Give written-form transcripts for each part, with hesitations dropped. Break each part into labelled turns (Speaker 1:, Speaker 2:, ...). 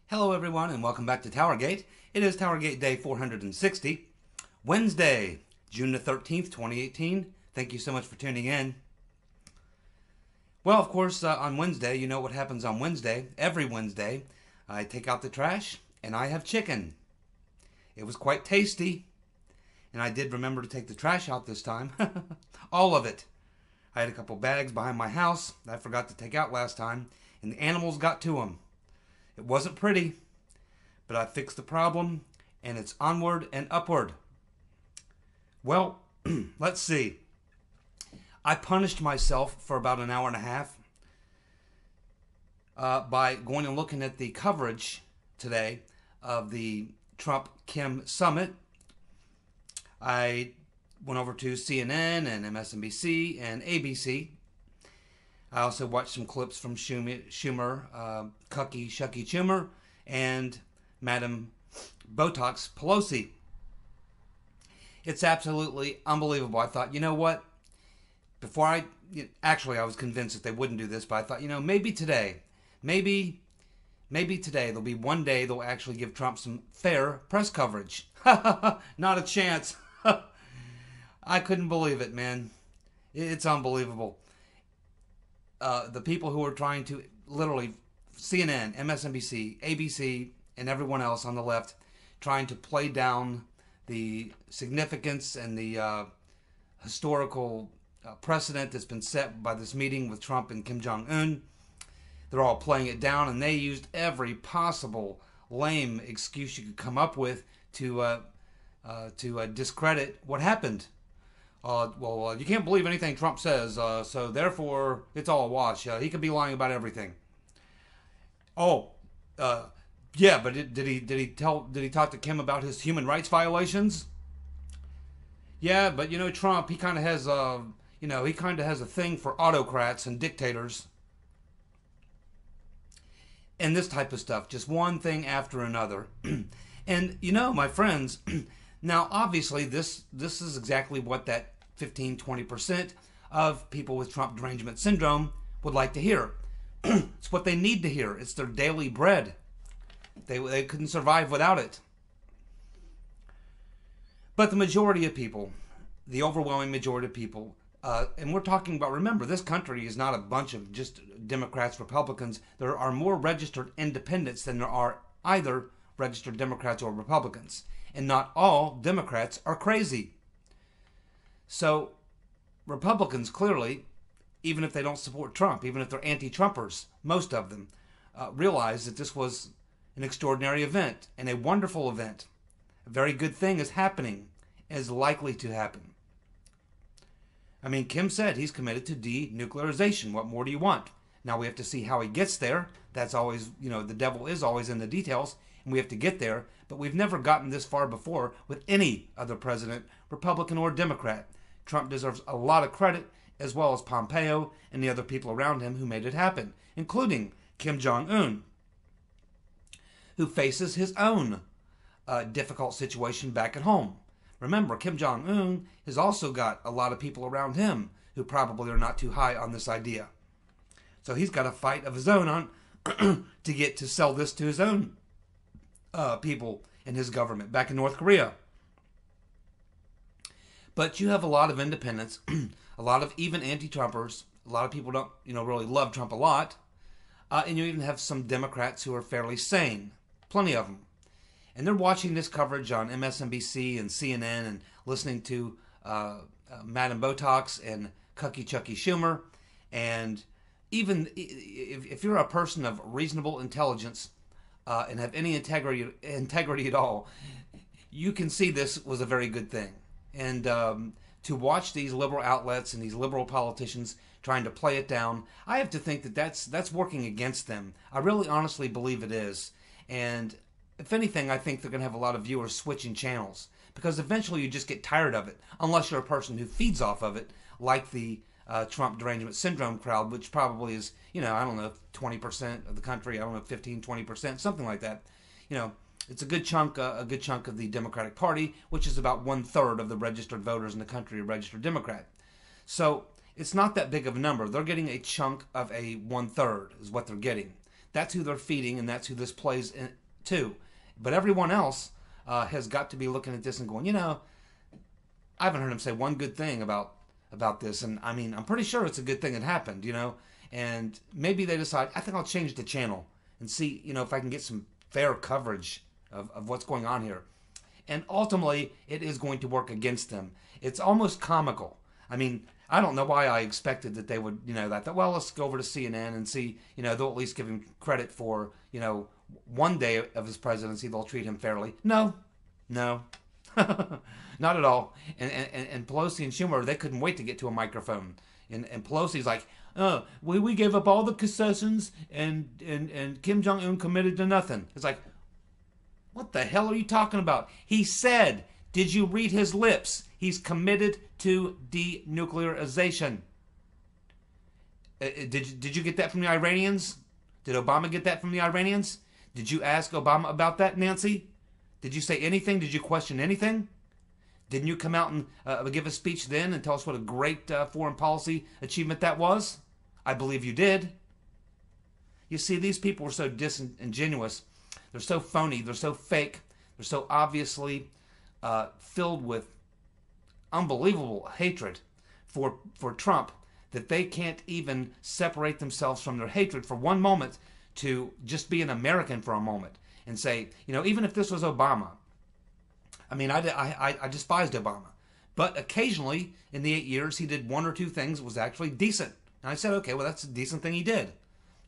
Speaker 1: Hello everyone and welcome back to TowerGate. It is TowerGate Day 460, Wednesday, June the 13th, 2018. Thank you so much for tuning in. Well, of course, on Wednesday, you know what happens on Wednesday. Every Wednesday, I take out the trash and I have chicken. It was quite tasty, and I did remember to take the trash out this time. All of it. I had a couple bags behind my house that I forgot to take out last time, and the animals got to them. It wasn't pretty, but I fixed the problem, and it's onward and upward. Well, let's see. I punished myself for about an hour and a half by going and looking at the coverage today of the Trump-Kim summit. I went over to CNN and MSNBC and ABC. I also watched some clips from Schumer, Cucky Shucky Schumer, and Madam Botox Pelosi. It's absolutely unbelievable. I thought, you know what? Actually, I was convinced that they wouldn't do this, but I thought, maybe today, maybe today there'll be one day they'll actually give Trump some fair press coverage. Not a chance. I couldn't believe it, man. It's unbelievable. The people who are trying to literally, CNN, MSNBC, ABC, and everyone else on the left, trying to play down the significance and the historical precedent that's been set by this meeting with Trump and Kim Jong-un. They're all playing it down, and they used every possible lame excuse you could come up with to discredit what happened. You can't believe anything Trump says, so therefore it's all a wash. He could be lying about everything. Yeah, but did he talk to Kim about his human rights violations? Yeah, but Trump, he kind of has a thing for autocrats and dictators. And this type of stuff, just one thing after another. And my friends, now obviously this is exactly what that 15-20% of people with Trump derangement syndrome would like to hear. It's what they need to hear. It's their daily bread. They couldn't survive without it. But the majority of people, the overwhelming majority of people, and we're talking about, remember, this country is not a bunch of just Democrats, Republicans. There are more registered independents than there are either registered Democrats or Republicans. And not all Democrats are crazy. So Republicans clearly, even if they don't support Trump, even if they're anti-Trumpers, most of them realize that this was an extraordinary event and a wonderful event. A very good thing is happening, is likely to happen. I mean, Kim said he's committed to denuclearization. What more do you want? Now we have to see how he gets there. That's always, the devil is always in the details, and we have to get there. But we've never gotten this far before with any other president, Republican or Democrat. Trump deserves a lot of credit, as well as Pompeo and the other people around him who made it happen, including Kim Jong-un, who faces his own difficult situation back at home. Remember, Kim Jong-un has also got a lot of people around him who probably are not too high on this idea. So he's got a fight of his own on to get to sell this to his own people in his government back in North Korea. But you have a lot of independents, a lot of even anti-Trumpers. A lot of people don't, really love Trump a lot. And you even have some Democrats who are fairly sane. Plenty of them. And they're watching this coverage on MSNBC and CNN and listening to Madam Botox and Cucky Chucky Schumer. And even if you're a person of reasonable intelligence and have any integrity at all, you can see this was a very good thing. And to watch these liberal outlets and these liberal politicians trying to play it down, I have to think that that's working against them. I really honestly believe it is. And if anything, I think they're going to have a lot of viewers switching channels, because eventually you just get tired of it, unless you're a person who feeds off of it, like the Trump derangement syndrome crowd, which probably is, 20% of the country, 15, 20%, something like that. It's a good chunk of the Democratic Party, which is about 1/3 of the registered voters in the country are registered Democrat. So it's not that big of a number. They're getting a chunk of a 1/3 is what they're getting. That's who they're feeding, and that's who this plays to. But everyone else has got to be looking at this and going, I haven't heard him say one good thing about this. And I mean, I'm pretty sure it's a good thing that happened, And maybe they decide, I think I'll change the channel and see, if I can get some fair coverage of what's going on here. And ultimately, it is going to work against them. It's almost comical. I mean, I don't know why I expected that they would, well, let's go over to CNN and see, they'll at least give him credit for, one day of his presidency, they'll treat him fairly. No, not at all. And Pelosi and Schumer, they couldn't wait to get to a microphone. And Pelosi's like, we gave up all the concessions and Kim Jong-un committed to nothing. It's like, what the hell are you talking about? He said, did you read his lips? He's committed to denuclearization. Did you get that from the Iranians? Did Obama get that from the Iranians? Did you ask Obama about that, Nancy? Did you say anything? Did you question anything? Didn't you come out and give a speech then and tell us what a great foreign policy achievement that was? I believe you did. You see, these people were so disingenuous. They're so phony. They're so fake. They're so obviously filled with unbelievable hatred for Trump that they can't even separate themselves from their hatred for one moment to just be an American for a moment and say, even if this was Obama, I mean, I despised Obama, but occasionally in the 8 years he did one or two things that was actually decent. And I said, okay, well, that's a decent thing he did.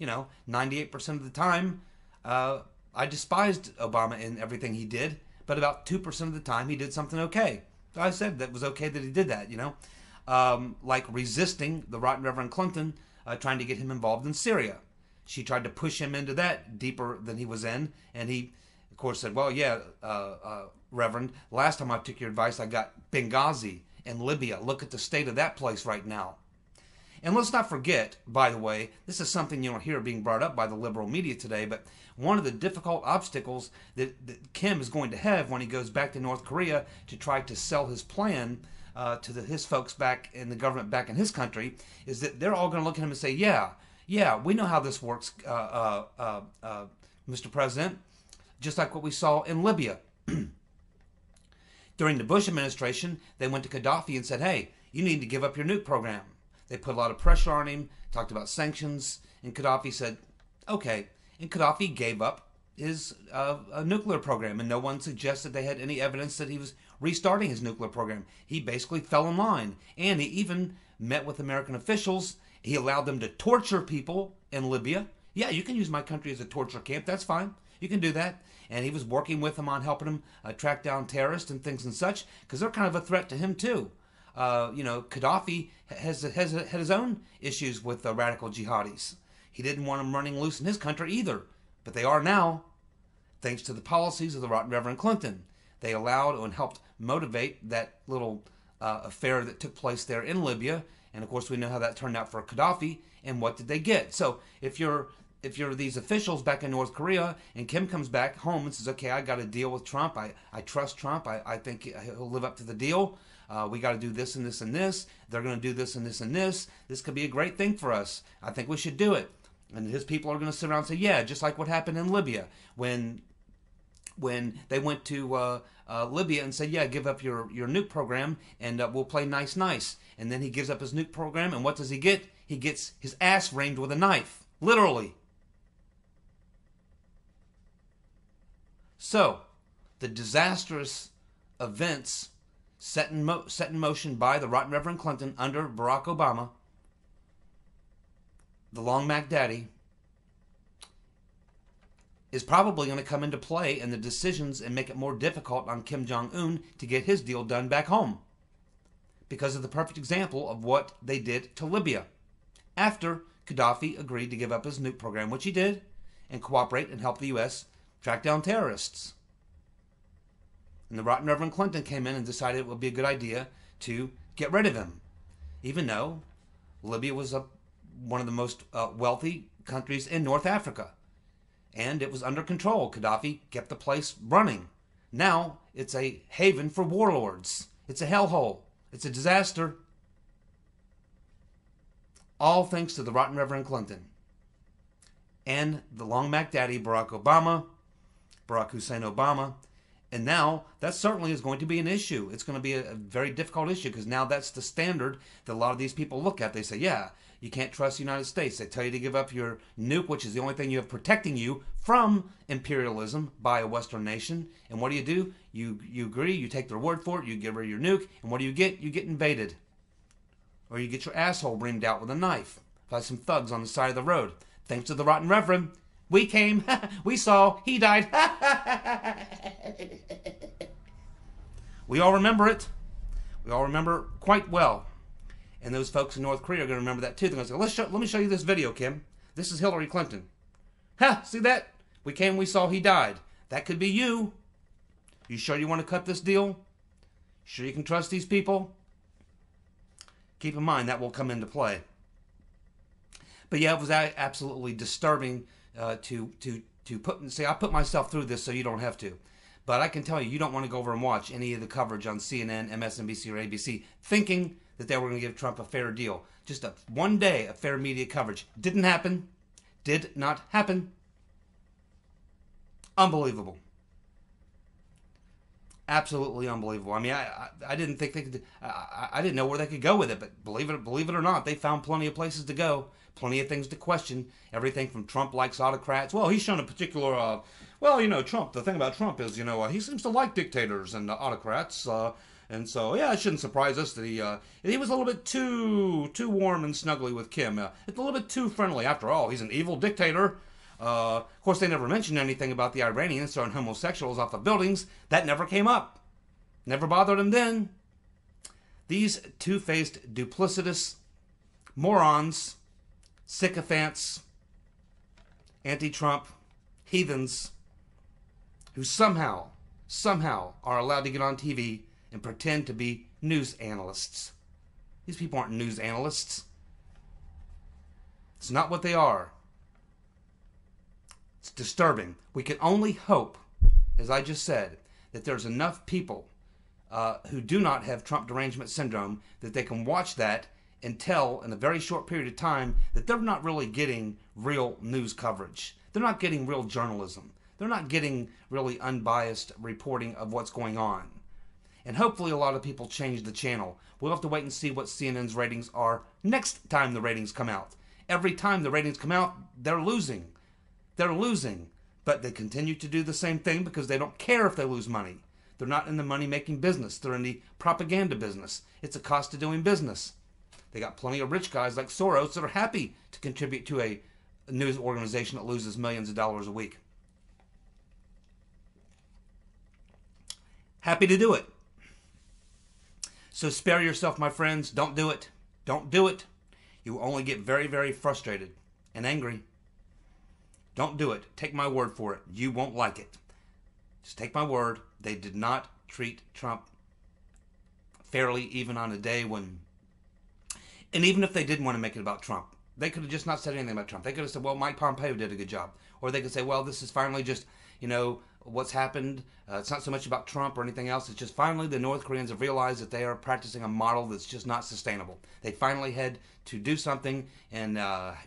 Speaker 1: 98% of the time, I despised Obama in everything he did, but about 2% of the time he did something okay. So I said that was okay that he did that, like resisting the right Reverend Clinton trying to get him involved in Syria. She tried to push him into that deeper than he was in, and he, of course, said, well, yeah, Reverend, last time I took your advice, I got Benghazi and Libya. Look at the state of that place right now. And let's not forget, by the way, this is something you don't hear being brought up by the liberal media today, but one of the difficult obstacles that Kim is going to have when he goes back to North Korea to try to sell his plan to his folks back in the government back in his country is that they're all going to look at him and say, yeah, we know how this works, Mr. President, just like what we saw in Libya. During the Bush administration, they went to Gaddafi and said, hey, you need to give up your nuke program. They put a lot of pressure on him, talked about sanctions, and Gaddafi said, okay. And Gaddafi gave up his nuclear program, and no one suggested they had any evidence that he was restarting his nuclear program. He basically fell in line, and he even met with American officials. He allowed them to torture people in Libya. Yeah, you can use my country as a torture camp. That's fine. You can do that. And he was working with them on helping them track down terrorists and things and such, because they're kind of a threat to him too. Gaddafi had his own issues with radical jihadis. He didn't want them running loose in his country either, but they are now, thanks to the policies of the Reverend Clinton. They allowed and helped motivate that little affair that took place there in Libya, and of course we know how that turned out for Gaddafi. And what did they get? So if you're these officials back in North Korea, and Kim comes back home and says, okay, I got a deal with Trump. I trust Trump. I think he'll live up to the deal. We got to do this and this and this. They're going to do this and this and this. This could be a great thing for us. I think we should do it. And his people are going to sit around and say, yeah, just like what happened in Libya when they went to Libya and said, yeah, give up your nuke program and we'll play nice. And then he gives up his nuke program, and what does he get? He gets his ass reamed with a knife. Literally. So, the disastrous events set in motion by the right Reverend Clinton under Barack Obama, the Long Mac Daddy, is probably going to come into play in the decisions and make it more difficult on Kim Jong-un to get his deal done back home, because of the perfect example of what they did to Libya after Gaddafi agreed to give up his nuke program, which he did, and cooperate and help the U.S. track down terrorists. And the rotten Reverend Clinton came in and decided it would be a good idea to get rid of him, even though Libya was one of the most wealthy countries in North Africa, and it was under control. Gaddafi kept the place running. Now it's a haven for warlords. It's a hellhole. It's a disaster. All thanks to the rotten Reverend Clinton. and the Long Mac Daddy, Barack Hussein Obama. And now that certainly is going to be an issue. It's going to be a very difficult issue because now that's the standard that a lot of these people look at. They say, yeah, you can't trust the United States. They tell you to give up your nuke, which is the only thing you have protecting you from imperialism by a Western nation. And what do? You agree, you take their word for it, you give her your nuke, and what do? You get invaded. Or you get your asshole reamed out with a knife by some thugs on the side of the road. Thanks to the rotten reverend. We came, we saw, he died. We all remember it. We all remember quite well. And those folks in North Korea are going to remember that too. They're going to say, let me show you this video, Kim. This is Hillary Clinton. Ha, see that? We came, we saw, he died. That could be you. You sure you want to cut this deal? Sure you can trust these people? Keep in mind that will come into play. But yeah, it was absolutely disturbing to say, I put myself through this so you don't have to. But I can tell you, you don't want to go over and watch any of the coverage on CNN, MSNBC, or ABC thinking that they were going to give Trump a fair deal. Just one day of fair media coverage. Didn't happen. Did not happen. Unbelievable. Absolutely unbelievable. I mean, I didn't think they could. I didn't know where they could go with it, but believe it or not, they found plenty of places to go, plenty of things to question. Everything from Trump likes autocrats. Well, he's shown a particular. Trump. The thing about Trump is, he seems to like dictators and autocrats. And so, yeah, it shouldn't surprise us that he was a little bit too warm and snuggly with Kim. It's a little bit too friendly. After all, he's an evil dictator. Of course, they never mentioned anything about the Iranians throwing homosexuals off the buildings. That never came up. Never bothered him then. These two-faced, duplicitous morons, sycophants, anti-Trump, heathens, who somehow are allowed to get on TV and pretend to be news analysts. These people aren't news analysts. It's not what they are. It's disturbing. We can only hope, as I just said, that there's enough people who do not have Trump derangement syndrome that they can watch that and tell in a very short period of time that they're not really getting real news coverage. They're not getting real journalism. They're not getting really unbiased reporting of what's going on. And hopefully a lot of people change the channel. We'll have to wait and see what CNN's ratings are next time the ratings come out. Every time the ratings come out, they're losing. They're losing. But they continue to do the same thing because they don't care if they lose money. They're not in the money-making business. They're in the propaganda business. It's a cost of doing business. They got plenty of rich guys like Soros that are happy to contribute to a news organization that loses millions of dollars a week. Happy to do it. So spare yourself, my friends. Don't do it. Don't do it. You will only get very, very frustrated and angry. Don't do it. Take my word for it. You won't like it. Just take my word. They did not treat Trump fairly, even on a day when... And even if they didn't want to make it about Trump, they could have just not said anything about Trump. They could have said, well, Mike Pompeo did a good job. Or they could say, well, this is finally just, what's happened. It's not so much about Trump or anything else. It's just finally the North Koreans have realized that they are practicing a model that's just not sustainable. They finally had to do something, and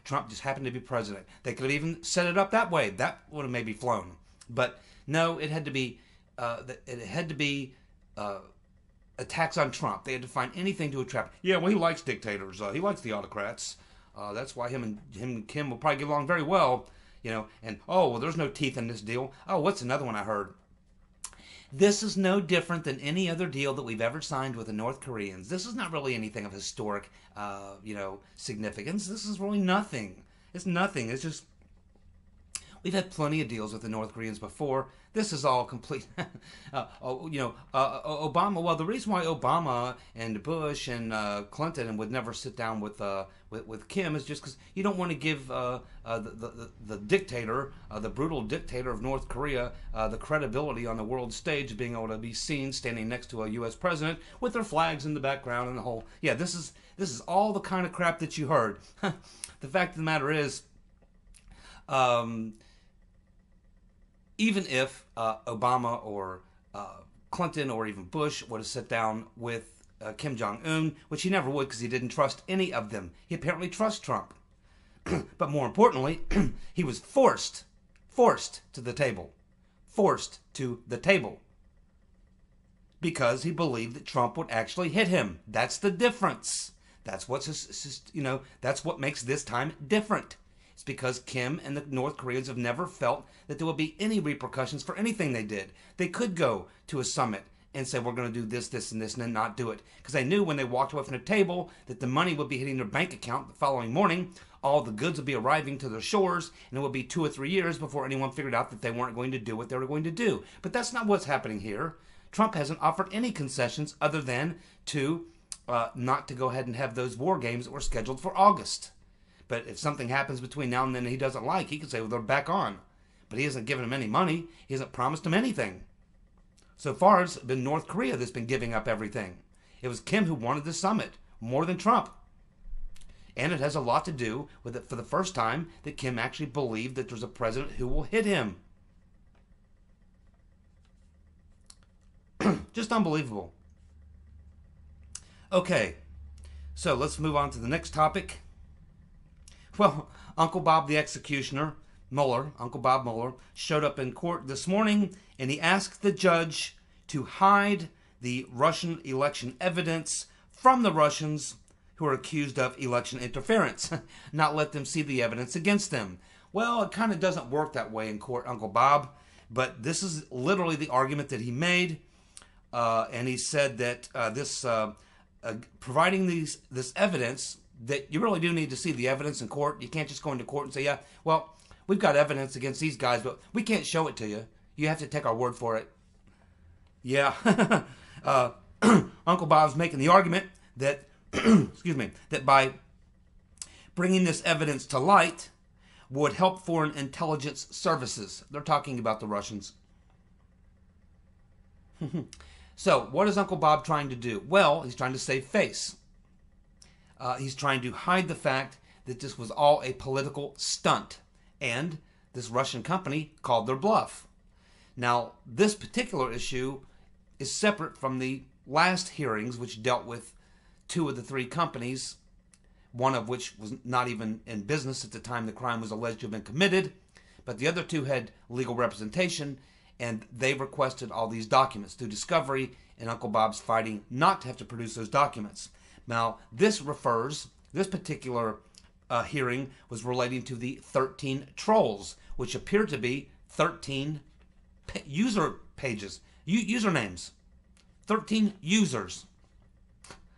Speaker 1: Trump just happened to be president. They could have even set it up that way. That would have maybe flown. But no, it had to be attacks on Trump. They had to find anything to attract. Yeah, well, he likes dictators. He likes the autocrats. That's why him and Kim will probably get along very well. And there's no teeth in this deal. Oh, what's another one I heard? This is no different than any other deal that we've ever signed with the North Koreans. This is not really anything of historic, significance. This is really nothing. It's nothing. It's just, we've had plenty of deals with the North Koreans before. This is all complete. Obama. Well, the reason why Obama and Bush and Clinton would never sit down with Kim is just because you don't want to give the dictator, the brutal dictator of North Korea, the credibility on the world stage of being able to be seen standing next to a U.S. president with their flags in the background and the whole. Yeah, this is all the kind of crap that you heard. The fact of the matter is, even if Obama or Clinton or even Bush would have sat down with Kim Jong-un, which he never would because he didn't trust any of them. He apparently trusts Trump. But more importantly, he was forced to the table. Forced to the table. Because he believed that Trump would actually hit him. That's the difference. That's that's what makes this time different. It's because Kim and the North Koreans have never felt that there would be any repercussions for anything they did. They could go to a summit and say, we're going to do this, this, and this, and then not do it. Because they knew when they walked away from the table that the money would be hitting their bank account the following morning. All the goods would be arriving to their shores, and it would be 2 or 3 years before anyone figured out that they weren't going to do what they were going to do. But that's not what's happening here. Trump hasn't offered any concessions other than to not to go ahead and have those war games that were scheduled for August. But if something happens between now and then he doesn't like, he can say, well, they're back on. But he hasn't given him any money. He hasn't promised him anything. So far, it's been North Korea that's been giving up everything. It was Kim who wanted the summit more than Trump. And it has a lot to do with it for the first time that Kim actually believed that there's a president who will hit him. Just unbelievable. Okay, so let's move on to the next topic. Well, Uncle Bob the executioner, Uncle Bob Mueller, showed up in court this morning and he asked the judge to hide the Russian election evidence from the Russians who are accused of election interference, not let them see the evidence against them. Well, it kind of doesn't work that way in court, Uncle Bob, but this is literally the argument that he made, and he said that providing this evidence, that you really do need to see the evidence in court. You can't just go into court and say, yeah, well, we've got evidence against these guys, but we can't show it to you. You have to take our word for it. Yeah. Uncle Bob's making the argument that, that by bringing this evidence to light would help foreign intelligence services. They're talking about the Russians. So, what is Uncle Bob trying to do? Well, he's trying to save face. He's trying to hide the fact that this was all a political stunt, and this Russian company called their bluff. Now, this particular issue is separate from the last hearings, which dealt with 2 of the 3 companies, one of which was not even in business at the time the crime was alleged to have been committed, but the other 2 had legal representation, and they requested all these documents through discovery, and Uncle Bob's fighting not to have to produce those documents. Now, this particular hearing was relating to the 13 trolls, which appear to be 13 usernames. 13 users.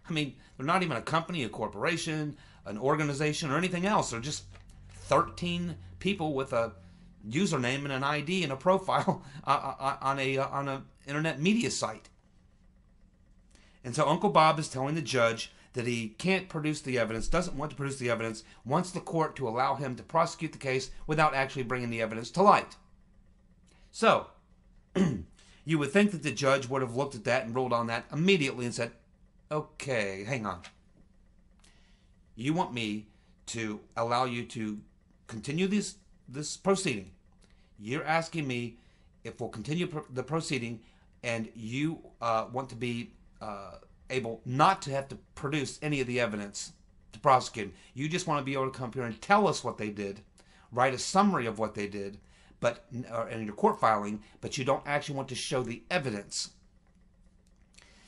Speaker 1: I mean, they're not even a company, a corporation, an organization, or anything else. They're just 13 people with a username and an ID and a profile on a internet media site. And so Uncle Bob is telling the judge that he can't produce the evidence, doesn't want to produce the evidence, wants the court to allow him to prosecute the case without actually bringing the evidence to light. So, you would think that the judge would have looked at that and ruled on that immediately and said, okay, hang on. You want me to allow you to continue this proceeding. You're asking me if we'll continue the proceeding and you want to be able not to have to produce any of the evidence to prosecute him. You just want to be able to come here and tell us what they did, write a summary of what they did, but in your court filing, but you don't actually want to show the evidence.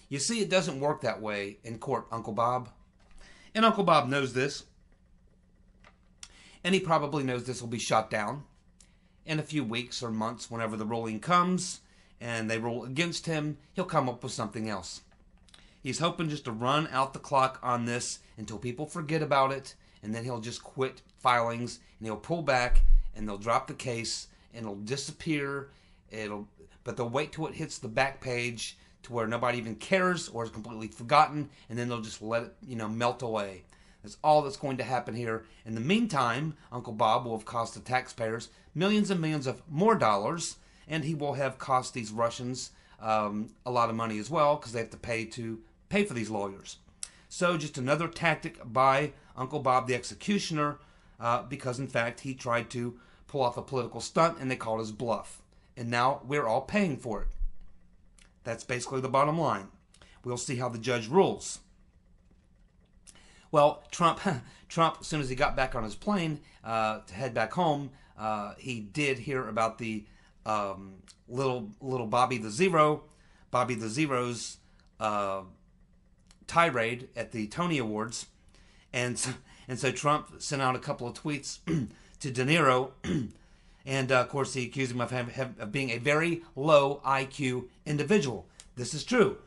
Speaker 1: You see, it doesn't work that way in court, Uncle Bob. And Uncle Bob knows this. And he probably knows this will be shot down in a few weeks or months whenever the ruling comes and they rule against him. He'll come up with something else. He's hoping just to run out the clock on this until people forget about it, and then he'll just quit filings, and he'll pull back, and they'll drop the case, and it'll disappear. But they'll wait till it hits the back page to where nobody even cares or is completely forgotten, and then they'll just let it, melt away. That's all that's going to happen here. In the meantime, Uncle Bob will have cost the taxpayers millions and millions of more dollars, and he will have cost these Russians a lot of money as well, because they have to pay for these lawyers. So just another tactic by Uncle Bob the executioner, because in fact he tried to pull off a political stunt and they called his bluff. And now we're all paying for it. That's basically the bottom line. We'll see how the judge rules. Well, Trump, as soon as he got back on his plane to head back home, he did hear about the little Bobby the Zero's tirade at the Tony Awards, and so Trump sent out a couple of tweets to De Niro, and of course he accused him of being a very low IQ individual. This is true,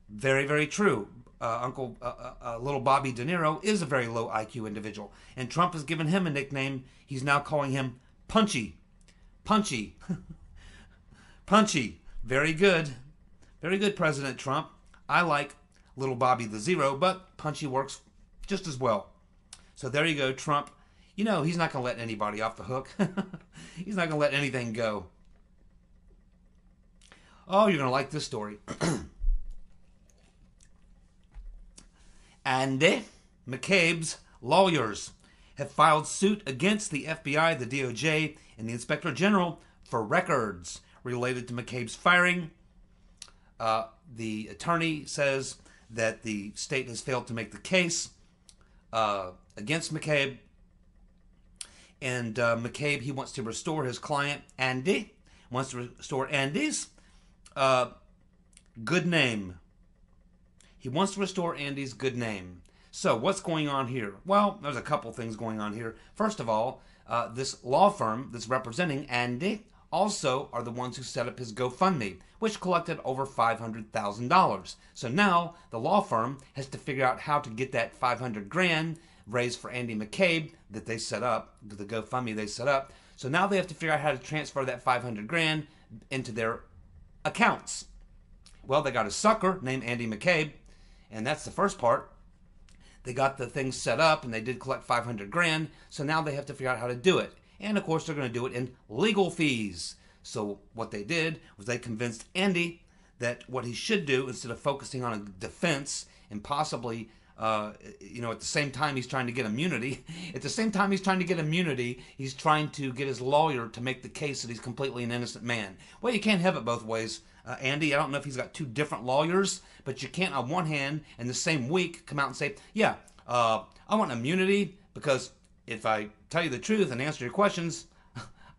Speaker 1: very, very true. Little Bobby De Niro is a very low IQ individual, and Trump has given him a nickname. He's now calling him Punchy. Punchy. Punchy. Very good. Very good, President Trump. I like little Bobby the Zero, but Punchy works just as well. So there you go, Trump. You know, he's not going to let anybody off the hook. He's not going to let anything go. Oh, you're going to like this story. Andy McCabe's lawyers have filed suit against the FBI, the DOJ, and the Inspector General for records related to McCabe's firing. The attorney says that the state has failed to make the case against McCabe. And McCabe, he wants to restore his client, Andy, wants to restore Andy's good name. He wants to restore Andy's good name. So what's going on here? Well, there's a couple things going on here. First of all, this law firm that's representing Andy also are the ones who set up his GoFundMe, which collected over $500,000. So now the law firm has to figure out how to get that $500,000 raised for Andy McCabe that they set up, the GoFundMe they set up. So now they have to figure out how to transfer that $500,000 into their accounts. Well, they got a sucker named Andy McCabe, and that's the first part. They got the thing set up, and they did collect $500,000, so now they have to figure out how to do it. And, of course, they're going to do it in legal fees. So what they did was they convinced Andy that what he should do, instead of focusing on a defense and possibly, at the same time he's trying to get immunity, he's trying to get his lawyer to make the case that he's completely an innocent man. Well, you can't have it both ways. Andy, I don't know if he's got two different lawyers, but you can't on one hand in the same week come out and say, yeah, I want immunity because if I tell you the truth and answer your questions,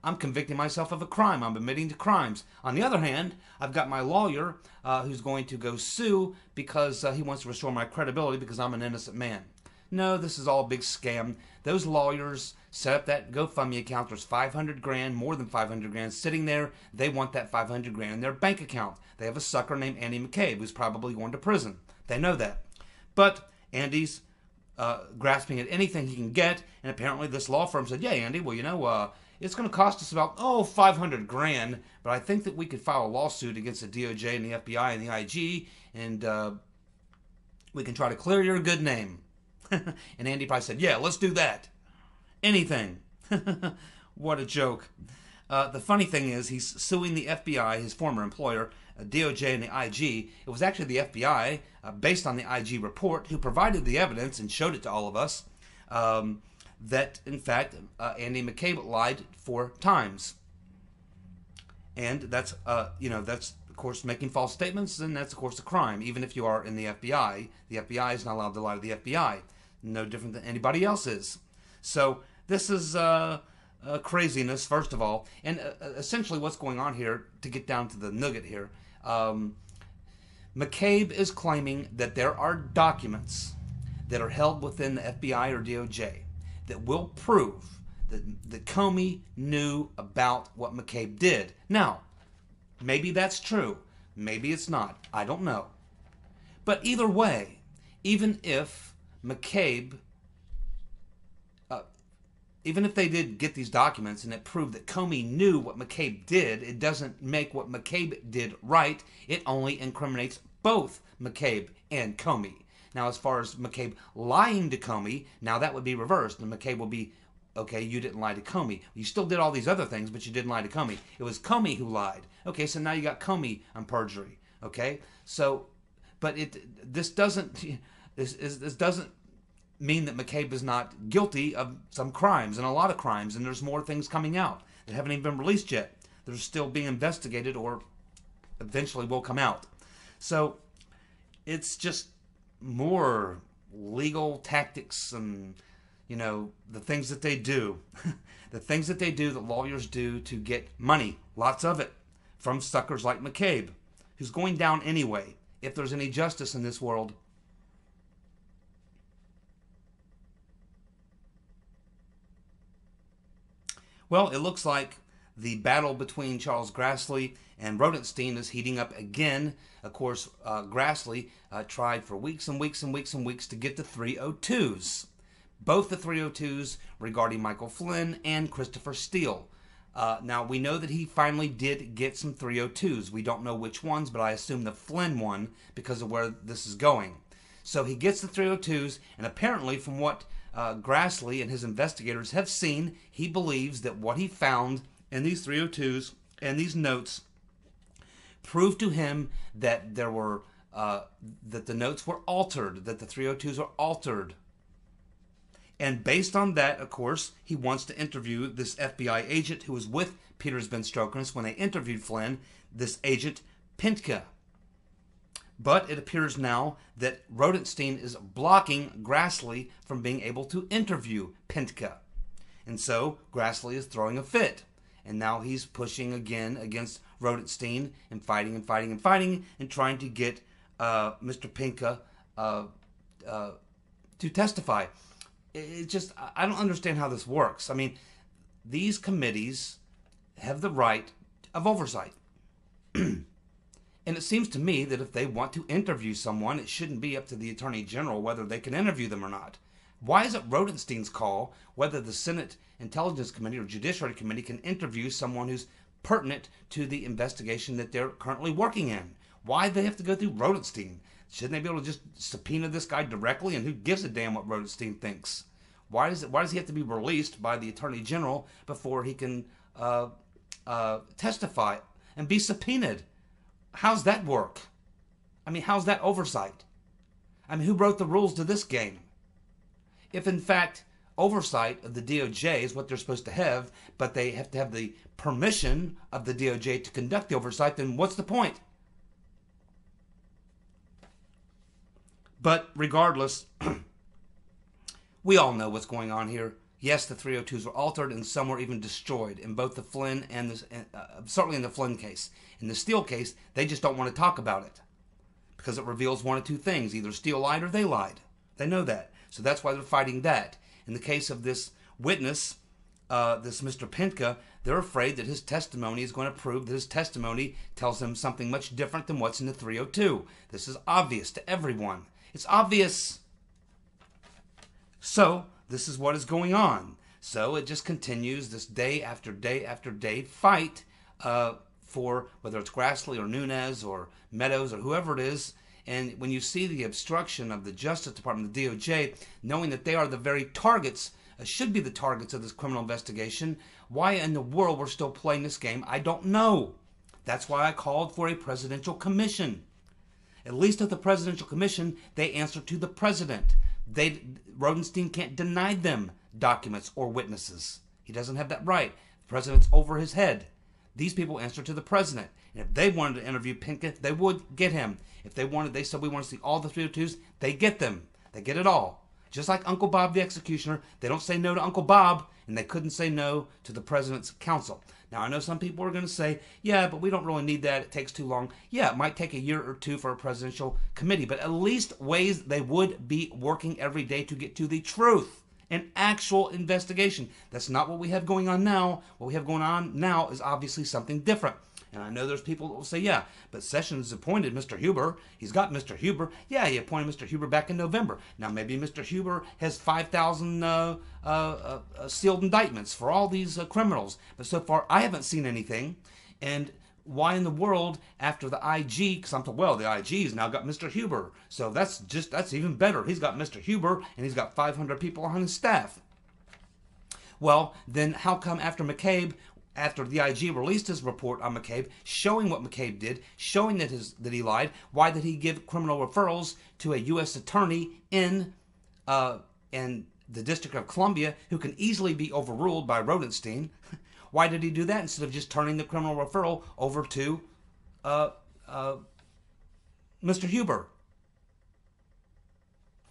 Speaker 1: I'm convicting myself of a crime. I'm admitting to crimes. On the other hand, I've got my lawyer who's going to go sue because he wants to restore my credibility because I'm an innocent man. No, this is all a big scam. Those lawyers set up that GoFundMe account. There's $500,000, more than $500,000 sitting there. They want that $500,000 in their bank account. They have a sucker named Andy McCabe who's probably going to prison. They know that. But Andy's grasping at anything he can get, and apparently this law firm said, yeah, Andy, well, it's going to cost us about, $500,000, but I think that we could file a lawsuit against the DOJ and the FBI and the IG, and we can try to clear your good name. And Andy probably said, yeah, let's do that. Anything. What a joke. The funny thing is he's suing the FBI, his former employer, DOJ and the IG. It was actually the FBI, based on the IG report, who provided the evidence and showed it to all of us, that, in fact, Andy McCabe lied 4 times. And that's, that's, of course, making false statements, and that's, of course, a crime. Even if you are in the FBI is not allowed to lie to the FBI. No different than anybody else is. So this is craziness, first of all. And essentially what's going on here, to get down to the nugget here, McCabe is claiming that there are documents that are held within the FBI or DOJ that will prove that Comey knew about what McCabe did. Now, maybe that's true. Maybe it's not. I don't know. But either way, even if McCabe, even if they did get these documents and it proved that Comey knew what McCabe did, it doesn't make what McCabe did right. It only incriminates both McCabe and Comey. Now, as far as McCabe lying to Comey, now that would be reversed. And McCabe will be, okay, you didn't lie to Comey. You still did all these other things, but you didn't lie to Comey. It was Comey who lied. Okay, so now you got Comey on perjury. Okay, so, but this doesn't mean that McCabe is not guilty of some crimes and a lot of crimes, and there's more things coming out that haven't even been released yet. They're still being investigated or eventually will come out. So it's just more legal tactics and, the things that they do. The things that they do, that lawyers do to get money, lots of it, from suckers like McCabe, who's going down anyway, if there's any justice in this world. Well, it looks like the battle between Charles Grassley and Rodenstein is heating up again. Of course, Grassley tried for weeks and weeks and weeks and weeks to get the 302s. Both the 302s regarding Michael Flynn and Christopher Steele. Now, we know that he finally did get some 302s. We don't know which ones, but I assume the Flynn one because of where this is going. So he gets the 302s, and apparently from what Grassley and his investigators have seen, he believes that what he found in these 302s and these notes proved to him that there were that the notes were altered, that the 302s are altered. And based on that, of course, he wants to interview this FBI agent who was with Peters Ben Strokenes when they interviewed Flynn, this agent Pintka. But it appears now that Rodenstein is blocking Grassley from being able to interview Pintka. And so Grassley is throwing a fit. And now he's pushing again against Rodenstein and fighting and fighting and fighting and trying to get Mr. Pintka to testify. It just, I don't understand how this works. I mean, these committees have the right of oversight. And it seems to me that if they want to interview someone, it shouldn't be up to the Attorney General whether they can interview them or not. Why is it Rodenstein's call whether the Senate Intelligence Committee or Judiciary Committee can interview someone who's pertinent to the investigation that they're currently working in? Why do they have to go through Rodenstein? Shouldn't they be able to just subpoena this guy directly? And who gives a damn what Rodenstein thinks? Why does he have to be released by the Attorney General before he can testify and be subpoenaed? How's that work? I mean, how's that oversight? I mean, who wrote the rules to this game? If in fact oversight of the DOJ is what they're supposed to have, but they have to have the permission of the DOJ to conduct the oversight, then what's the point? But regardless, we all know what's going on here. Yes, the 302s were altered, and some were even destroyed in both the Flynn and certainly in the Flynn case. In the Steele case, they just don't want to talk about it because it reveals one of two things: either Steele lied or they lied. They know that, so that's why they're fighting that. In the case of this witness, this Mr. Pintka, they're afraid that his testimony is going to prove that his testimony tells them something much different than what's in the 302. This is obvious to everyone. It's obvious. So, this is what is going on. So, it just continues this day after day after day fight for whether it's Grassley or Nunes or Meadows or whoever it is. And when you see the obstruction of the Justice Department, the DOJ, knowing that they are the very targets, should be the targets of this criminal investigation, why in the world we're still playing this game, I don't know. That's why I called for a presidential commission. At least at the presidential commission, they answer to the president. Rodenstein can't deny them documents or witnesses. He doesn't have that right. The president's over his head. These people answer to the president. And if they wanted to interview Pintka, they would get him. If they said we want to see all the 302s, they get them. They get it all. Just like Uncle Bob the Executioner, they don't say no to Uncle Bob, and they couldn't say no to the president's counsel. Now, I know some people are going to say, yeah, but we don't really need that. It takes too long. Yeah, it might take a year or two for a presidential committee, but at least ways they would be working every day to get to the truth. An actual investigation. That's not what we have going on now. What we have going on now is obviously something different. And I know there's people that will say, yeah, but Sessions appointed Mr. Huber. He's got Mr. Huber. Yeah, he appointed Mr. Huber back in November. Now, maybe Mr. Huber has 5,000 sealed indictments for all these criminals. But so far, I haven't seen anything. And why in the world, after the IG, because I'm told, well, the IG's now got Mr. Huber. So that's even better. He's got Mr. Huber, and he's got 500 people on his staff. Well, then how come after McCabe, after the IG released his report on McCabe, showing what McCabe did, showing that he lied, why did he give criminal referrals to a U.S. attorney in the District of Columbia who can easily be overruled by Rodenstein? Why did he do that instead of just turning the criminal referral over to Mr. Huber?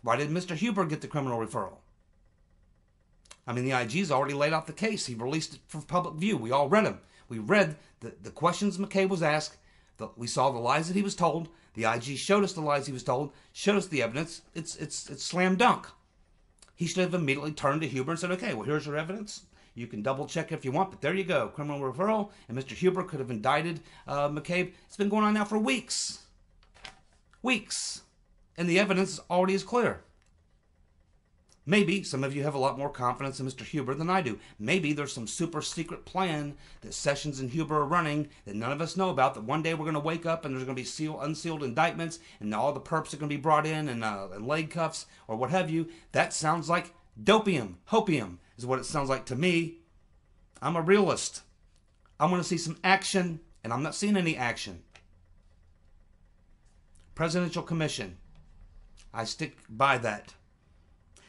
Speaker 1: Why did Mr. Huber get the criminal referral? I mean, the IG's already laid out the case. He released it for public view. We all read them. We read the questions McCabe was asked. We saw the lies that he was told. The IG showed us the lies he was told, showed us the evidence. It's slam dunk. He should have immediately turned to Huber and said, okay, well, here's your evidence. You can double check it if you want, but there you go. Criminal referral. And Mr. Huber could have indicted McCabe. It's been going on now for weeks. Weeks. And the evidence already is clear. Maybe some of you have a lot more confidence in Mr. Huber than I do. Maybe there's some super secret plan that Sessions and Huber are running that none of us know about, that one day we're going to wake up and there's going to be unsealed indictments and all the perps are going to be brought in and leg cuffs or what have you. That sounds like dopium. Hopium is what it sounds like to me. I'm a realist. I want to see some action, and I'm not seeing any action. Presidential Commission. I stick by that.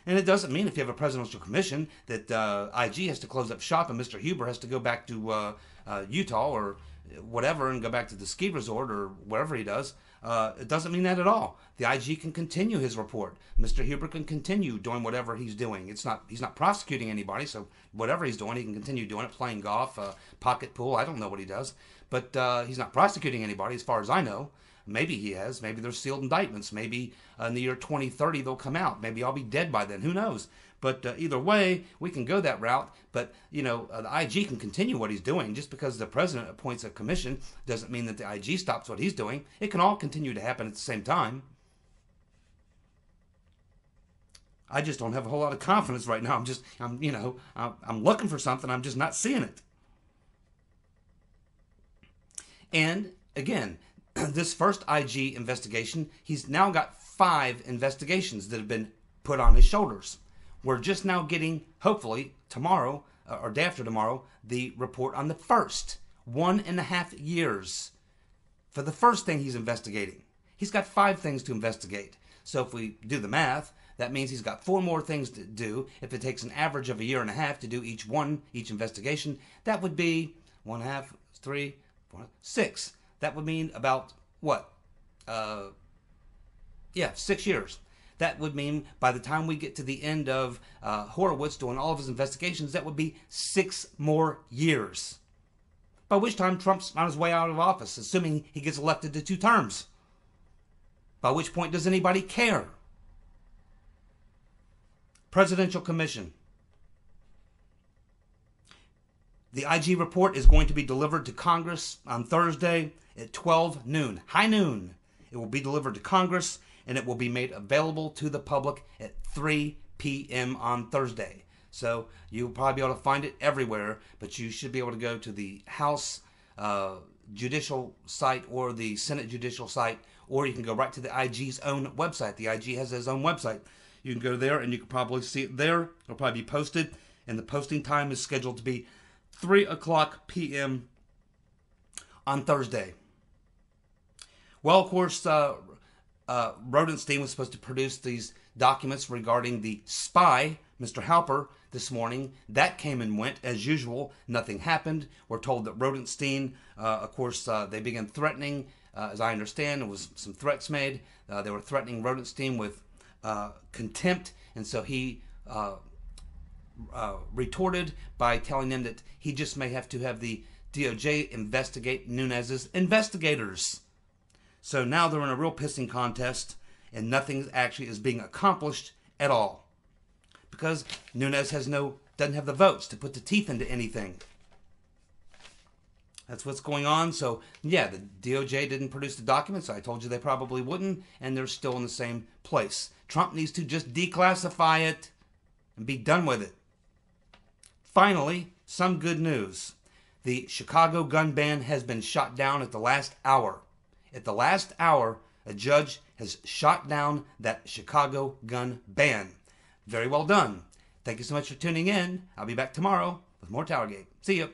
Speaker 1: And it doesn't mean if you have a presidential commission that IG has to close up shop and Mr. Huber has to go back to Utah or whatever and go back to the ski resort or wherever he does. It doesn't mean that at all. The IG can continue his report. Mr. Huber can continue doing whatever he's doing. He's not prosecuting anybody, so whatever he's doing, he can continue doing it, playing golf, pocket pool. I don't know what he does. But he's not prosecuting anybody as far as I know. Maybe he has. Maybe there's sealed indictments. Maybe in the year 2030 they'll come out. Maybe I'll be dead by then. Who knows? But either way, we can go that route. But, the IG can continue what he's doing. Just because the president appoints a commission doesn't mean that the IG stops what he's doing. It can all continue to happen at the same time. I just don't have a whole lot of confidence right now. I'm looking for something. I'm just not seeing it. And, again, this first IG investigation, he's now got 5 investigations that have been put on his shoulders. We're just now getting, hopefully, tomorrow or day after tomorrow, the report on the first 1.5 years for the first thing he's investigating. He's got 5 things to investigate. So if we do the math, that means he's got 4 more things to do. If it takes an average of 1.5 years to do each investigation, that would be 1.5, 3, 4, 6. That would mean about, what? 6 years. That would mean by the time we get to the end of Horowitz doing all of his investigations, that would be 6 more years. By which time Trump's on his way out of office, assuming he gets elected to 2 terms. By which point does anybody care? Presidential Commission. The IG report is going to be delivered to Congress on Thursday at 12 noon. High noon. It will be delivered to Congress, and it will be made available to the public at 3 p.m. on Thursday. So you'll probably be able to find it everywhere, but you should be able to go to the House judicial site or the Senate judicial site, or you can go right to the IG's own website. The IG has his own website. You can go there, and you can probably see it there. It'll probably be posted, and the posting time is scheduled to be 3 o'clock p.m. on Thursday. Well, of course, Rodenstein was supposed to produce these documents regarding the spy, Mr. Halper, this morning. That came and went as usual. Nothing happened. We're told that Rodenstein, of course, they began threatening. As I understand, there was some threats made. They were threatening Rodenstein with contempt, and so he retorted by telling them that he just may have to have the DOJ investigate Nunes's investigators. So now they're in a real pissing contest, and nothing actually is being accomplished at all, because Nunes doesn't have the votes to put the teeth into anything. That's what's going on. So yeah, the DOJ didn't produce the documents. I told you they probably wouldn't, and they're still in the same place. Trump needs to just declassify it and be done with it. Finally, some good news. The Chicago gun ban has been shot down at the last hour. At the last hour, a judge has shot down that Chicago gun ban. Very well done. Thank you so much for tuning in. I'll be back tomorrow with more TowerGate. See you.